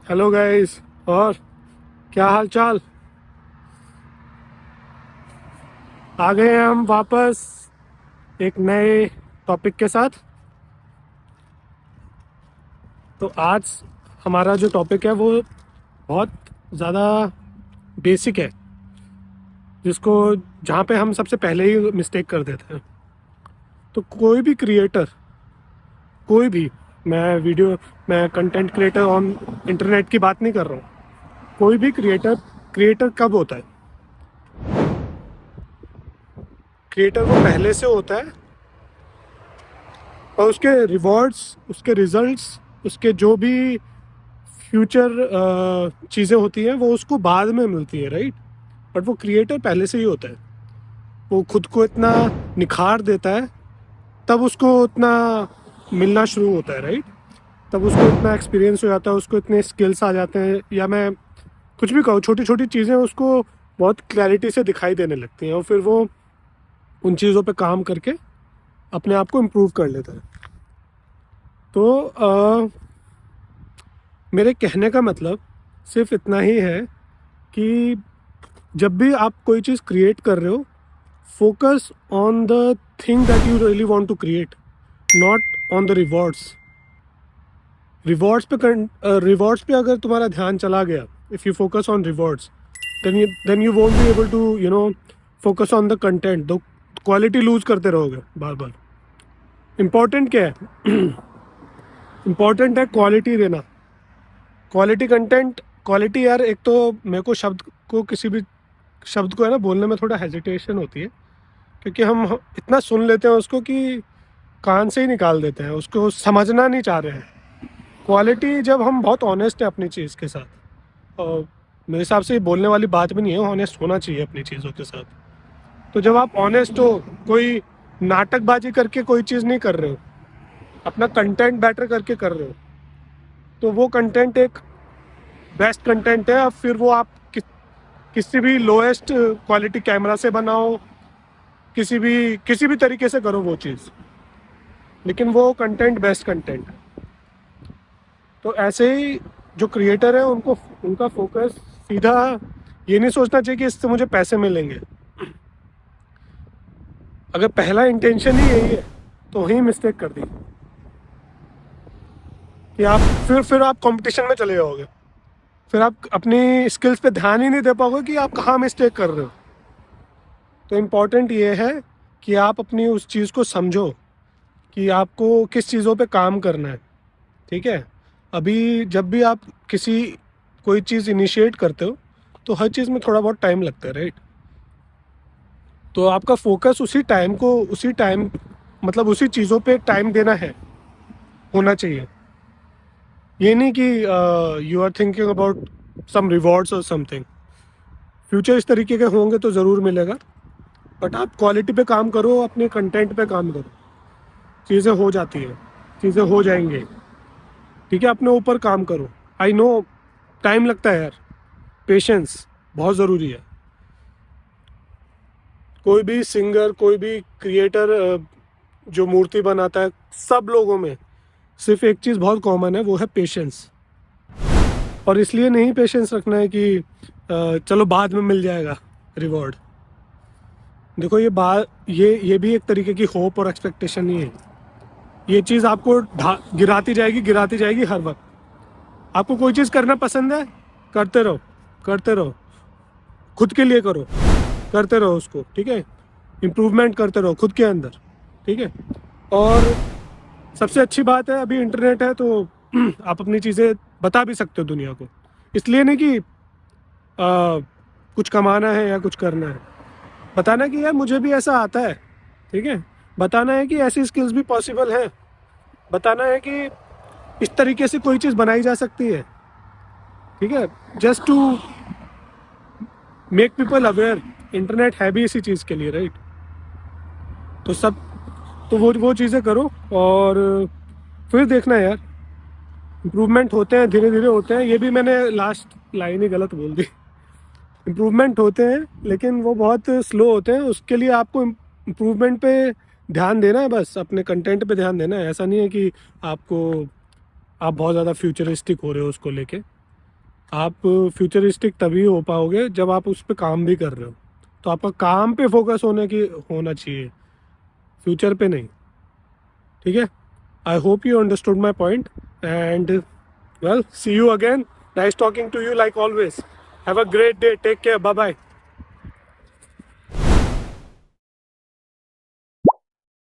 Hello guys. और क्या हाल चाल। आ गए हैं हम वापस एक नए टॉपिक के साथ। तो आज हमारा जो टॉपिक है वो बहुत ज़्यादा बेसिक है, जिसको जहाँ पे हम सबसे पहले ही मिस्टेक कर देते हैं। तो कोई भी क्रिएटर, कोई भी, मैं कंटेंट क्रिएटर ऑन इंटरनेट की बात नहीं कर रहा हूँ। कोई भी क्रिएटर क्रिएटर कब होता है? क्रिएटर वो पहले से होता है, और उसके रिवॉर्ड्स, उसके रिजल्ट्स, उसके जो भी फ्यूचर चीज़ें होती हैं वो उसको बाद में मिलती है, राइट। बट वो क्रिएटर पहले से ही होता है। वो खुद को इतना निखार देता है, तब उसको उतना मिलना शुरू होता है, राइट। तब उसको इतना एक्सपीरियंस हो जाता है, उसको इतने स्किल्स आ जाते हैं, या मैं कुछ भी कहूँ, छोटी छोटी चीज़ें उसको बहुत क्लैरिटी से दिखाई देने लगती हैं, और फिर वो उन चीज़ों पे काम करके अपने आप को इम्प्रूव कर लेता है। तो मेरे कहने का मतलब सिर्फ इतना ही है कि जब भी आप कोई चीज़ क्रिएट कर रहे हो, focus on the thing that you really want to create, not on the rewards. Rewards पे अगर तुम्हारा ध्यान चला गया, if you focus on rewards, then you won't be able to focus on the content. तो क्वालिटी लूज करते रहोगे बार बार। Important क्या है? इम्पॉर्टेंट है क्वालिटी देना, क्वालिटी कंटेंट। क्वालिटी यार, एक तो मेरे को किसी भी शब्द को है ना बोलने में थोड़ा हेजिटेशन होती है, क्योंकि हम इतना सुन लेते हैं उसको कि कान से ही निकाल देते हैं, उसको समझना नहीं चाह रहे हैं। क्वालिटी, जब हम बहुत ऑनेस्ट हैं अपनी चीज़ के साथ, और मेरे हिसाब से ये बोलने वाली बात भी नहीं है, ऑनेस्ट होना चाहिए अपनी चीज़ों के साथ। तो जब आप ऑनेस्ट हो, कोई नाटकबाजी करके कोई चीज़ नहीं कर रहे हो, अपना कंटेंट बेटर करके कर रहे हो, तो वो कंटेंट एक बेस्ट कंटेंट है। अब फिर वो आप किसी भी लोएस्ट क्वालिटी कैमरा से बनाओ, किसी भी तरीके से करो वो चीज़, लेकिन वो कंटेंट बेस्ट कंटेंट है। तो ऐसे ही जो क्रिएटर है, उनका फोकस सीधा ये नहीं सोचना चाहिए कि इससे मुझे पैसे मिलेंगे। अगर पहला इंटेंशन ही यही है तो वही मिस्टेक कर दी कि आप फिर आप कंपटीशन में चले जाओगे। फिर आप अपनी स्किल्स पे ध्यान ही नहीं दे पाओगे कि आप कहाँ मिस्टेक कर रहे हो। तो इम्पॉर्टेंट ये है कि आप अपनी उस चीज़ को समझो कि आपको किस चीज़ों पे काम करना है, ठीक है। अभी जब भी आप कोई चीज़ इनिशिएट करते हो, तो हर चीज़ में थोड़ा बहुत टाइम लगता है, राइट। तो आपका फोकस उसी टाइम मतलब उसी चीज़ों पे टाइम देना है, होना चाहिए। ये नहीं कि you are thinking about some rewards और समथिंग। फ्यूचर इस तरीके के होंगे तो ज़रूर मिलेगा, बट आप क्वालिटी पे काम करो, अपने कंटेंट पे काम करो, चीज़ें हो जाती हैं, चीज़ें हो जाएंगी, ठीक है। अपने ऊपर काम करो। आई नो टाइम लगता है यार, पेशेंस बहुत ज़रूरी है। कोई भी सिंगर, कोई भी क्रिएटर जो मूर्ति बनाता है, सब लोगों में सिर्फ एक चीज़ बहुत कॉमन है, वो है पेशेंस। और इसलिए नहीं पेशेंस रखना है कि चलो बाद में मिल जाएगा रिवॉर्ड। देखो, ये भी एक तरीके की होप और एक्सपेक्टेशन ही है। ये चीज़ आपको गिराती जाएगी हर वक्त। आपको कोई चीज़ करना पसंद है, करते रहो, करते रहो, खुद के लिए करो, करते रहो उसको, ठीक है। इम्प्रूवमेंट करते रहो खुद के अंदर, ठीक है। और सबसे अच्छी बात है, अभी इंटरनेट है तो आप अपनी चीज़ें बता भी सकते हो दुनिया को। इसलिए नहीं कि कुछ कमाना है या कुछ करना है, बताना कि यार मुझे भी ऐसा आता है, ठीक है। बताना है कि ऐसी स्किल्स भी पॉसिबल हैं, बताना है कि इस तरीके से कोई चीज़ बनाई जा सकती है, ठीक है। Just to make people aware. Internet है भी इसी चीज़ के लिए, राइट। तो वो चीज़ें करो, और फिर देखना यार, इम्प्रूवमेंट होते हैं, धीरे धीरे होते हैं। ये भी मैंने लास्ट लाइन ही गलत बोल दी। इम्प्रूवमेंट होते हैं, लेकिन वो बहुत स्लो होते हैं। उसके लिए आपको इम्प्रूवमेंट पे ध्यान देना है, बस अपने कंटेंट पे ध्यान देना है। ऐसा नहीं है कि आप बहुत ज़्यादा फ्यूचरिस्टिक हो रहे हो उसको लेके। आप फ्यूचरिस्टिक तभी हो पाओगे जब आप उस पर काम भी कर रहे हो। तो आपका काम पे फोकस होना चाहिए, फ्यूचर पे नहीं। ठीक है, I hope you understood my point and we'll see you again, nice talking to you like always. Have a great day, take care, bye bye.